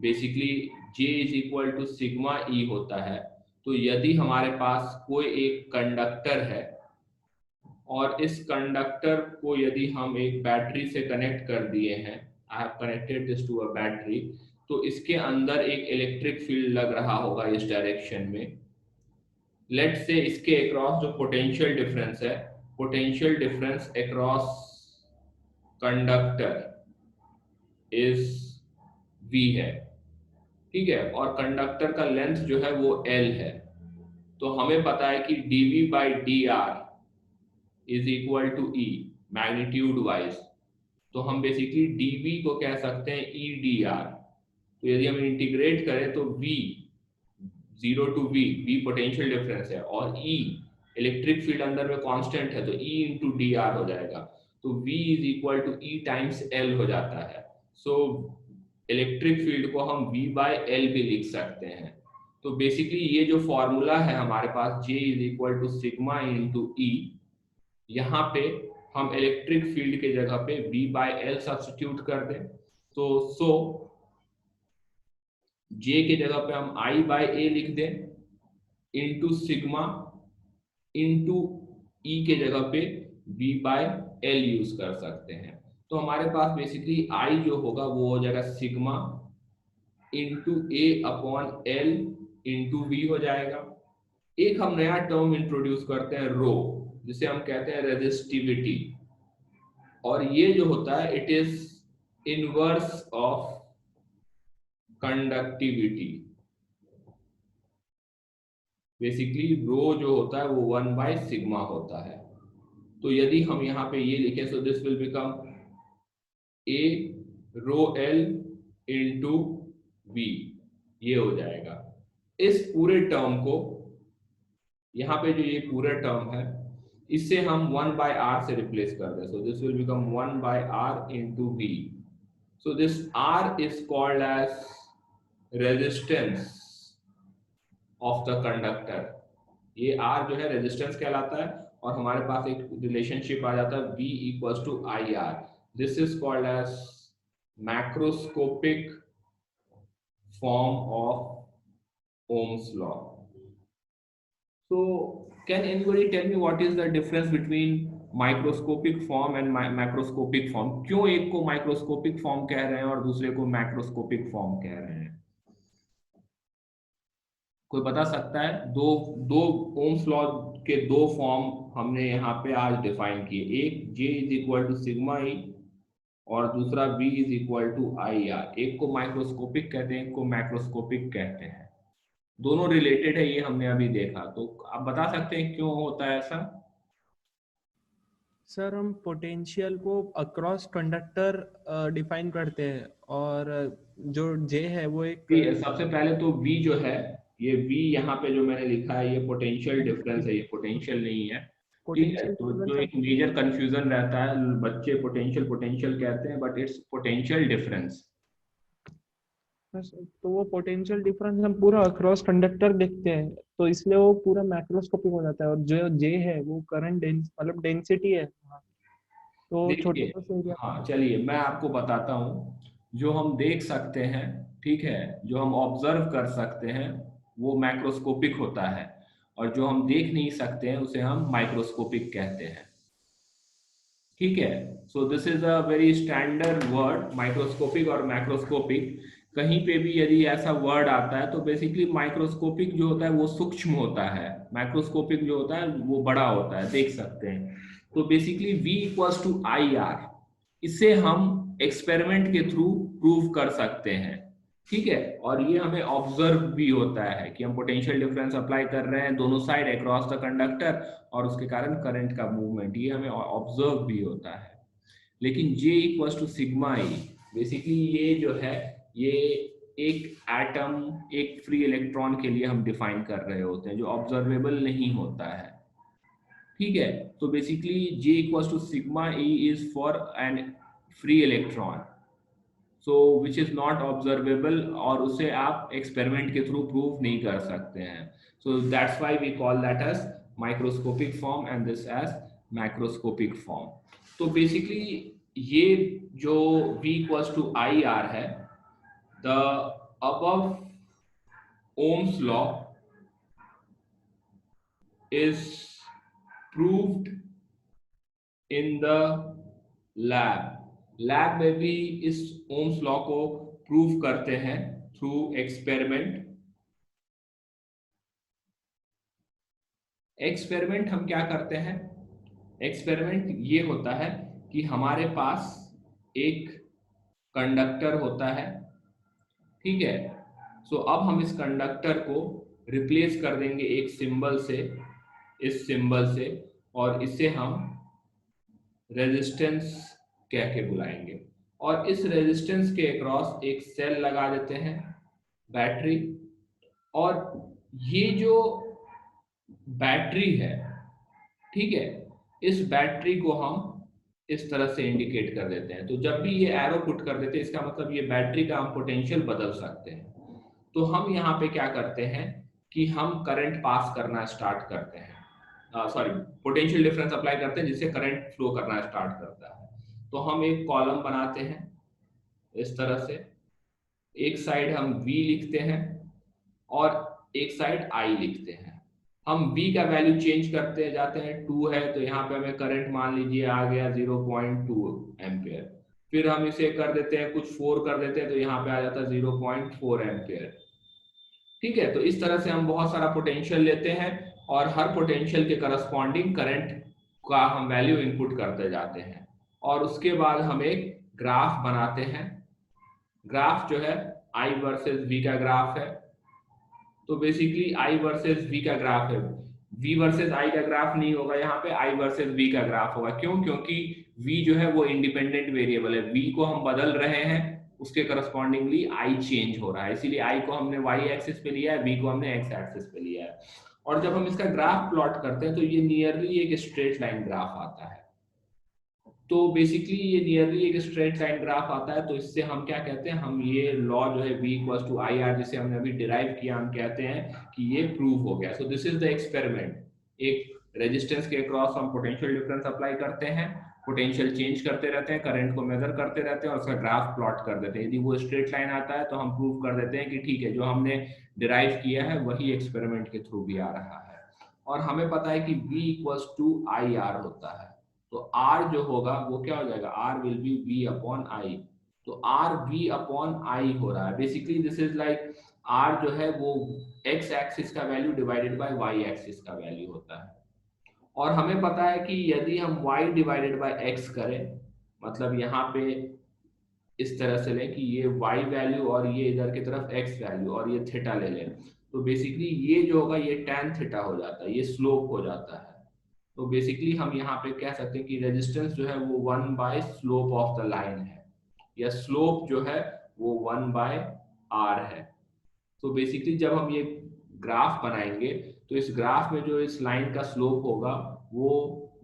Basically J is equal to sigma E होता है। तो यदि हमारे पास कोई एक कंडक्टर है और इस कंडक्टर को यदि हम एक बैटरी से कनेक्ट कर दिए हैं, I have connected this to a battery, तो इसके अंदर एक इलेक्ट्रिक फील्ड लग रहा होगा इस डायरेक्शन में। लेट्स से इसके अक्रॉस जो पोटेंशियल डिफरेंस है, potential difference across conductor is V है, ठीक है, और कंडक्टर का लेंथ जो है वो L है। तो हमें पता है कि dV by dr is equal to E magnitude wise. तो हम बेसिकली dV को कह सकते हैं E dr। तो यदि हम इंटीग्रेट करें तो V 0 to V potential difference है, और E इलेक्ट्रिक फील्ड अंदर में कांस्टेंट है, तो E इंटू dr हो जाएगा। तो V is equal to E times L हो जाता है। सो इलेक्ट्रिक फील्ड को हम V बाय L भी लिख सकते हैं। तो बेसिकली ये जो फॉर्मूला है हमारे पास J is equal to sigma into E, यहाँ पे हम इलेक्ट्रिक फील्ड के जगह पे V बाय L सब्स्टिट्यूट कर दें, तो J के जगह पे हम I बाय A लिख दें, इंटू सिग्मा इंटू ई के जगह पे V बाय एल यूज कर सकते हैं। तो हमारे पास बेसिकली I जो होगा वो हो जाएगा sigma into A upon L into V हो जाएगा। एक हम नया टर्म इंट्रोड्यूस करते हैं रो, जिसे हम कहते हैं रेजिस्टिविटी, और ये जो होता है it is inverse of conductivity. Basically rho जो होता है वो 1/सिग्मा होता है। तो यदि हम यहाँ पे ये लिखें, so this will become A rho L into V, ये हो जाएगा। इस पूरे टर्म को, यहाँ पे जो ये पूरा टर्म है, इससे हम 1/r से रिप्लेस कर दें, so this will become 1/r into V. So this r is called as resistance of the conductor. ये R जो है रेजिस्टेंस कहलाता है, और हमारे पास एक रिलेशनशिप आ जाता है V equals to IR। This is called as macroscopic form of Ohm's law. So can anybody tell me what is the difference between microscopic form and macroscopic form? क्यों एक को माइक्रोस्कोपिक फॉर्म कह रहे हैं और दूसरे को मैक्रोस्कोपिक फॉर्म कह रहे हैं? कोई बता सकता है? दो दो ओम्स लॉ के दो फॉर्म हमने यहाँ पे आज डिफाइन किए, एक J is equal to sigma E और दूसरा V is equal to IR। एक को माइक्रोस्कोपिक कहते हैं, एक को मैक्रोस्कोपिक कहते हैं। दोनों रिलेटेड है, ये हमने अभी देखा। तो आप बता सकते हैं क्यों होता है ऐसा? सर हम पोटेंशियल को अक्रॉस कंडक्टर डिफाइन करते हैं, और जो जे है वो एक सबसे पहले तो V जो है, ये V यहाँ पे जो मैंने लिखा है ये पोटेंशियल डिफरेंस है, ये पोटेंशियल नहीं है। ठीक है, पोटेंशियल तो जो डिफरेंस। एक मेजर कंफ्यूजन रहता है, बच्चे पोटेंशियल पोटेंशियल कहते हैं, बट इट्स पोटेंशियल डिफरेंस। तो वो पोटेंशियल डिफरेंस हम पूरा अक्रॉस कंडक्टर देखते हैं, तो इसलिए वो पूरा मैक्रोस्कोपिक हो जाता है। और जो जे है वो करंट मतलब डेंसिटी है, तो छोटे देखिए, से एरिया। हाँ चलिए मैं आपको बताता हूँ। जो हम देख सकते हैं, ठीक है, जो हम ऑब्जर्व कर सकते हैं वो मैक्रोस्कोपिक होता है, और जो हम देख नहीं सकते हैं उसे हम माइक्रोस्कोपिक कहते हैं। ठीक है, so this is a very standard word, microscopic और मैक्रोस्कोपिक। कहीं पे भी यदि ऐसा वर्ड आता है तो बेसिकली माइक्रोस्कोपिक जो होता है वो सूक्ष्म होता है, मैक्रोस्कोपिक जो होता है वो बड़ा होता है, देख सकते हैं। तो basically V equals to IR, इसे हम एक्सपेरिमेंट के थ्रू प्रूव कर सकते हैं। ठीक है, और ये हमें ऑब्जर्व भी होता है कि हम पोटेंशियल डिफरेंस अप्लाई कर रहे हैं दोनों साइड अक्रॉस द कंडक्टर, और उसके कारण करंट का मूवमेंट, ये हमें ऑब्जर्व भी होता है। लेकिन J equals to sigma E, basically ये जो है ये एक एटम, एक फ्री इलेक्ट्रॉन के लिए हम डिफाइन कर रहे होते हैं, जो ऑब्जर्वेबल नहीं होता है। ठीक है, तो basically J equals to sigma E is for an free electron, so which is not observable, और उसे आप एक्सपेरिमेंट के थ्रू प्रूव नहीं कर सकते हैं। So that's why we call that as microscopic form and this as macroscopic form. तो बेसिकली ये जो V इक्वल्स टू IR है, the above Ohm's law is proved in the lab। Lab में भी इस ओम्स लॉ को प्रूव करते हैं थ्रू एक्सपेरिमेंट। एक्सपेरिमेंट हम क्या करते हैं? एक्सपेरिमेंट ये होता है कि हमारे पास एक कंडक्टर होता है, ठीक है। सो अब हम इस कंडक्टर को रिप्लेस कर देंगे एक सिंबल से, इस सिंबल से, और इसे हम रेजिस्टेंस कह के बुलाएंगे, और इस रेजिस्टेंस के अक्रॉस एक सेल लगा देते हैं, बैटरी। और ये जो बैटरी है, ठीक है, इस बैटरी को हम इस तरह से इंडिकेट कर देते हैं। तो जब भी ये एरो पुट कर देते हैं, इसका मतलब ये बैटरी का हम पोटेंशियल बदल सकते हैं। तो हम यहाँ पे क्या करते हैं कि हम करंट पास करना स्टार्ट करते हैं, सॉरी, पोटेंशियल डिफरेंस अप्लाई करते हैं जिससे करंट फ्लो करना स्टार्ट करता है। तो हम एक कॉलम बनाते हैं इस तरह से, एक साइड हम V लिखते हैं और एक साइड I लिखते हैं। हम v का वैल्यू चेंज करते जाते हैं, 2 है तो यहाँ पे हमें करंट मान लीजिए आ गया 0.2 एम्पियर। फिर हम इसे कर देते हैं कुछ 4 कर देते हैं तो यहाँ पे आ जाता है 0.4 एम्पियर। ठीक है, तो इस तरह से हम बहुत सारा पोटेंशियल लेते हैं और हर पोटेंशियल के करस्पॉन्डिंग करंट का हम वैल्यू इनपुट करते जाते हैं और उसके बाद हम एक ग्राफ बनाते हैं। ग्राफ जो है I वर्सेस V का ग्राफ है। तो बेसिकली I वर्सेस V का ग्राफ है, V वर्सेस I का ग्राफ नहीं होगा, यहाँ पे I वर्सेस V का ग्राफ होगा। क्यों? क्योंकि V जो है वो इंडिपेंडेंट वेरिएबल है, V को हम बदल रहे हैं, उसके करस्पॉन्डिंगली I चेंज हो रहा है, इसीलिए I को हमने Y एक्सिस पे लिया है, V को हमने X एक्सिस पे लिया है। और जब हम इसका ग्राफ प्लॉट करते हैं तो ये नियरली एक स्ट्रेट लाइन ग्राफ आता है। तो बेसिकली ये नियरली एक स्ट्रेट लाइन ग्राफ आता है। तो इससे हम क्या कहते हैं, हम ये लॉ जो है V equals to I R जिसे हमने अभी डिराइव किया, हम कहते हैं कि ये प्रूव हो गया। So this is the experiment. एक रेजिस्टेंस के अक्रॉस हम पोटेंशियल डिफरेंस अप्लाई करते हैं, पोटेंशियल चेंज करते रहते हैं, करंट को मेजर करते रहते हैं और उसका ग्राफ प्लॉट कर देते हैं। यदि वो स्ट्रेट लाइन आता है तो हम प्रूव कर देते हैं कि ठीक है, जो हमने डिराइव किया है वही एक्सपेरिमेंट के थ्रू भी आ रहा है। और हमें पता है कि V equals to I R होता है। तो R जो होगा वो क्या हो जाएगा, R will be V upon I। तो R V अपॉन I हो रहा है। Basically this is like R जो है वो X एक्सिस का value divided by Y axis का वैल्यू होता है। और हमें पता है कि यदि हम Y डिवाइडेड बाय X करें, मतलब यहाँ पे इस तरह से लें कि ये Y वैल्यू और ये इधर की तरफ X वैल्यू और ये थीटा ले लें, तो बेसिकली ये जो होगा ये tan थीटा हो जाता है, ये स्लोप हो जाता है। तो बेसिकली हम यहाँ पे कह सकते हैं कि रेजिस्टेंस जो है वो 1 by slope of the line है, या स्लोप जो है वो 1 बाय r है। तो बेसिकली जब हम ये ग्राफ बनाएंगे तो इस ग्राफ में जो इस लाइन का स्लोप होगा वो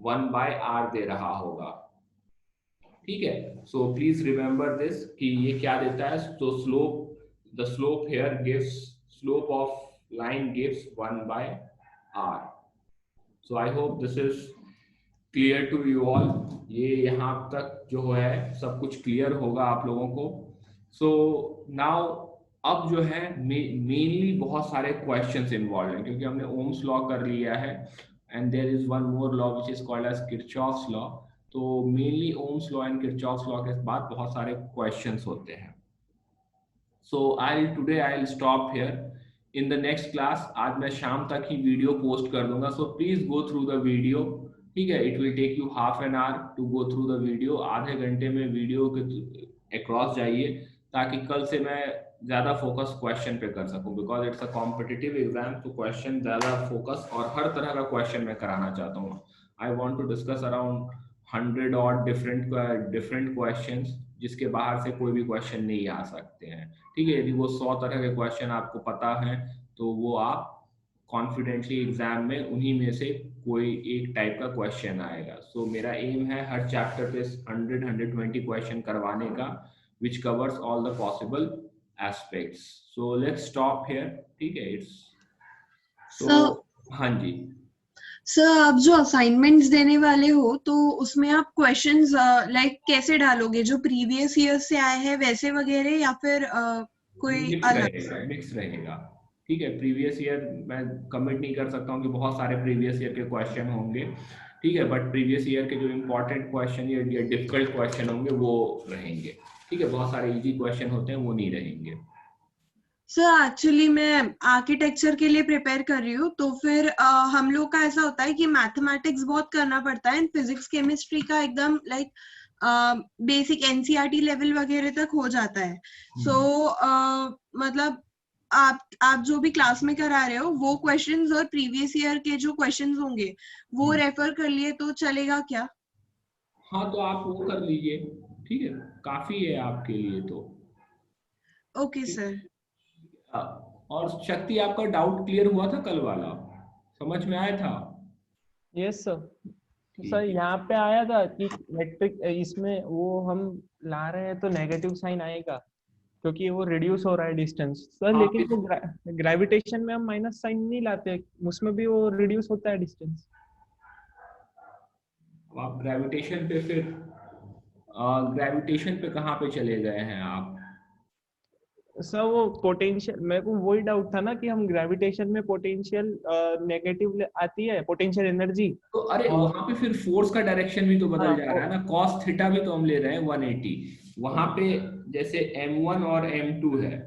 1 बाय r दे रहा होगा। ठीक है, सो प्लीज रिमेंबर दिस कि ये क्या देता है। तो slope, the slope here gives, slope of line gives 1 by r। So I hope this is clear to you all. ये यहाँ तक जो है सब कुछ क्लियर होगा आप लोगों को। सो नाउ अब जो है मेनली बहुत सारे क्वेश्चंस इन्वॉल्व हैं, क्योंकि हमने ओम्स लॉ कर लिया है and there is one more law which is called as Kirchhoff's law. तो mainly Ohm's law and Kirchhoff's law के बाद बहुत सारे क्वेश्चंस होते हैं। So I stop here. In the next class आज मैं शाम तक ही वीडियो पोस्ट कर दूंगा, so please go through the video. ठीक है, it will take you half an hour to go through the video. आधे घंटे में वीडियो के अक्रॉस जाइए ताकि कल से मैं ज्यादा फोकस क्वेश्चन पे कर सकूं, because it's a competitive exam. तो क्वेश्चन ज्यादा फोकस और हर तरह का क्वेश्चन मैं कराना चाहता हूँ। I want to discuss around 100 और डिफरेंट क्वेश्चन, जिसके बाहर से कोई भी क्वेश्चन नहीं आ सकते हैं। ठीक है, यदि वो 100 तरह के क्वेश्चन आपको पता है तो वो आप कॉन्फिडेंटली एग्जाम में उन्हीं में से कोई एक टाइप का क्वेश्चन आएगा। सो मेरा एम है हर चैप्टर पे 100-120 क्वेश्चन करवाने का, which covers all the possible aspects. So let's stop here. ठीक है, इट्स तो हाँ जी सर, आप जो असाइनमेंट्स देने वाले हो तो उसमें आप क्वेश्चंस लाइक कैसे डालोगे, जो प्रीवियस ईयर से आए हैं वैसे वगैरह, या फिर कोई मिक्स अलग? रहेगा, मिक्स रहेगा। ठीक है, प्रीवियस ईयर मैं कमिट नहीं कर सकता हूँ कि बहुत सारे प्रीवियस ईयर के क्वेश्चन होंगे। ठीक है, बट प्रीवियस ईयर के जो इम्पोर्टेंट क्वेश्चन या डिफिकल्ट क्वेश्चन होंगे वो रहेंगे। ठीक है, बहुत सारे इजी क्वेश्चन होते हैं वो नहीं रहेंगे। सर एक्चुअली मैं आर्किटेक्चर के लिए प्रिपेयर कर रही हूँ, तो फिर हम लोग का ऐसा होता है कि मैथमेटिक्स बहुत करना पड़ता है, फिजिक्स केमिस्ट्री का एकदम लाइक बेसिक एनसीईआरटी लेवल वगैरह तक हो जाता है। सो मतलब आप जो भी क्लास में करा रहे हो वो क्वेश्चंस और प्रीवियस ईयर के जो क्वेश्चंस होंगे वो रेफर कर लिए तो चलेगा क्या? हाँ, तो आप वो कर लीजिए। ठीक है, काफी है आपके लिए तो। Okay sir. और शक्ति, आपका डाउट क्लियर हुआ था कल वाला, समझ में आया था? Yes sir. तो सर ठीक है। यहाँ पे आया था कि इलेक्ट्रिक इसमें वो हम ला रहे हैं तो नेगेटिव साइन आएगा क्योंकि वो रिड्यूस हो रहा है डिस्टेंस सर, हाँ, लेकिन वो ग्रेविटेशन में हम माइनस साइन नहीं लाते, उसमें भी वो रिड्यूस होता है डिस्टेंस। आप ग्रेविटेशन पे फिर ग्रेविटेशन पे कहाँ पे चले गए हैं आप? सर वो पोटेंशियल, मेरे को वही डाउट था ना कि हम ग्रेविटेशन में पोटेंशियल नेगेटिव आती है, पोटेंशियल एनर्जी, तो अरे और वहां पे फिर फोर्स का डायरेक्शन भी तो बदल हाँ जा रहा है ना, कॉस थीटा भी तो हम ले रहे हैं 180 वहां पे, जैसे m1 और m2 है,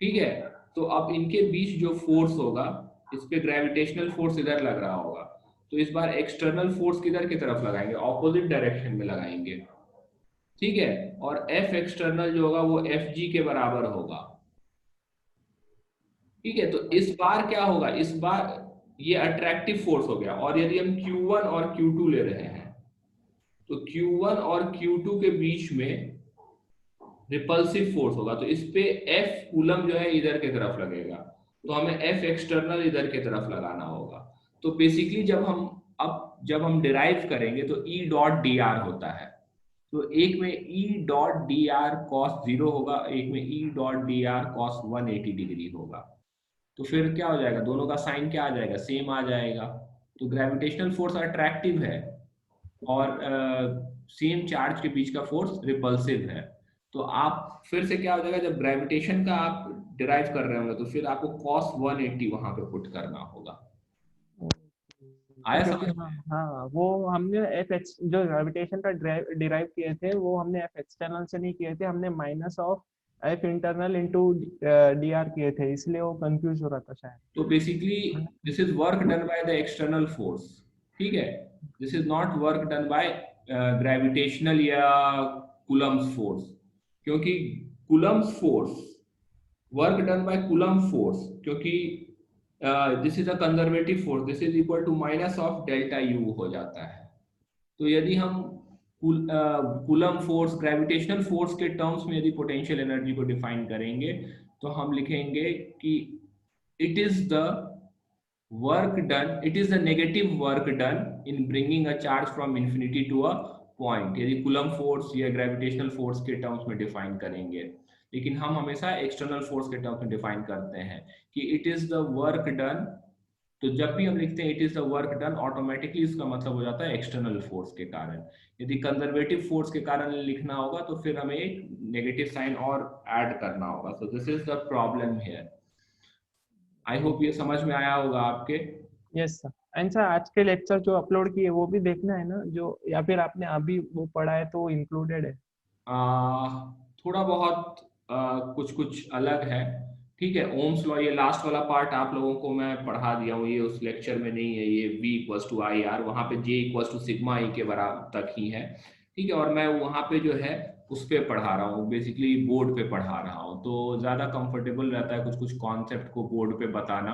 ठीक है, तो अब इनके बीच जो फोर्स होगा, इस पे ग्रेविटेशनल फोर्स इधर लग रहा होगा, तो इस बार एक्सटर्नल फोर्स किधर की तरफ लगाएंगे, ऑपोजिट डायरेक्शन में लगाएंगे, ठीक है, और एफ एक्सटर्नल जो होगा वो एफ जी के बराबर होगा, ठीक है। तो इस बार क्या होगा, इस बार ये अट्रैक्टिव फोर्स हो गया, और यदि हम Q1 और Q2 ले रहे हैं, तो Q1 और Q2 के बीच में रिपल्सिव फोर्स होगा, तो इस पे F कूलम जो है इधर की तरफ लगेगा, तो हमें F एक्सटर्नल इधर की तरफ लगाना होगा। तो बेसिकली जब हम डिराइव करेंगे तो E डॉट डी आर होता है, तो एक में E dot D R cos 0 होगा, एक में E dot D R cos 180 degree होगा, तो फिर क्या हो जाएगा, दोनों का साइन क्या आ जाएगा, सेम आ जाएगा। तो ग्रेविटेशनल फोर्स अट्रैक्टिव है और सेम चार्ज के बीच का फोर्स रिपल्सिव है। तो आप फिर से क्या हो जाएगा, जब ग्रेविटेशन का आप डिराइव कर रहे होंगे तो फिर आपको cos 180 वहां पे पुट करना होगा। आया क्योंकि समझ हाँ में? हाँ वो हमने एफ एक्स जो ग्रेविटेशन का डिराइव किए थे वो हमने एफ एक्सटर्नल से नहीं किए थे, हमने minus of F internal into D R किए थे, इसलिए वो कंफ्यूज हो रहा था शायद, तो बेसिकली है this is work done by the external force, ठीक है, this is not work done by gravitational या कूलम्स फोर्स, क्योंकि Coulomb's force work done by Coulomb force, क्योंकि this is a conservative force, this is equal to minus of delta U हो जाता है। तो यदि हम कूलम फोर्स ग्रेविटेशनल फोर्स के टर्म्स में यदि पोटेंशियल एनर्जी को डिफाइन करेंगे तो हम लिखेंगे कि it is the work done, it is the negative work done in bringing a charge from infinity to a point, यदि कूलम फोर्स या ग्रेविटेशनल फोर्स के टर्म्स में डिफाइन करेंगे, लेकिन हम हमेशा एक्सटर्नल फोर्स के टर्म्स में डिफाइन करते हैं कि it is the work done. तो जब भी हम लिखते हैं it is the work done, automatically इसका मतलब हो जाता है एक्सटर्नल फोर्स के कारण। यदि कंजर्वेटिव फोर्स के कारण लिखना होगा तो फिर हमें एक नेगेटिव साइन और ऐड करना होगा। So this is the problem here. I hope ये समझ में आया होगा आपके। Yes sir. एंड सर आज के लेक्चर जो अपलोड किए वो भी देखना है ना, जो या फिर आपने अभी वो पढ़ा है तो इंक्लूडेड है? थोड़ा बहुत कुछ कुछ अलग है, ठीक है। ओम्स लॉ ये लास्ट वाला पार्ट आप लोगों को मैं पढ़ा दिया हूँ, ये उस लेक्चर में नहीं है, ये V equals to I R, वहाँ पे J equals to sigma E के बराबर तक ही है, ठीक है, और मैं वहाँ पे जो है उस पे पढ़ा रहा हूँ, बेसिकली बोर्ड पे पढ़ा रहा हूँ, तो ज़्यादा कंफर्टेबल रहता है कुछ कुछ कॉन्सेप्ट को बोर्ड पे बताना,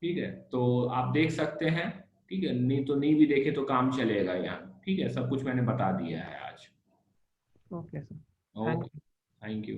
ठीक है, तो आप देख सकते हैं, ठीक है, नहीं तो नहीं भी देखे तो काम चलेगा यहाँ, ठीक है, सब कुछ मैंने बता दिया है आज। Okay sir, thank okay, you. Thank you.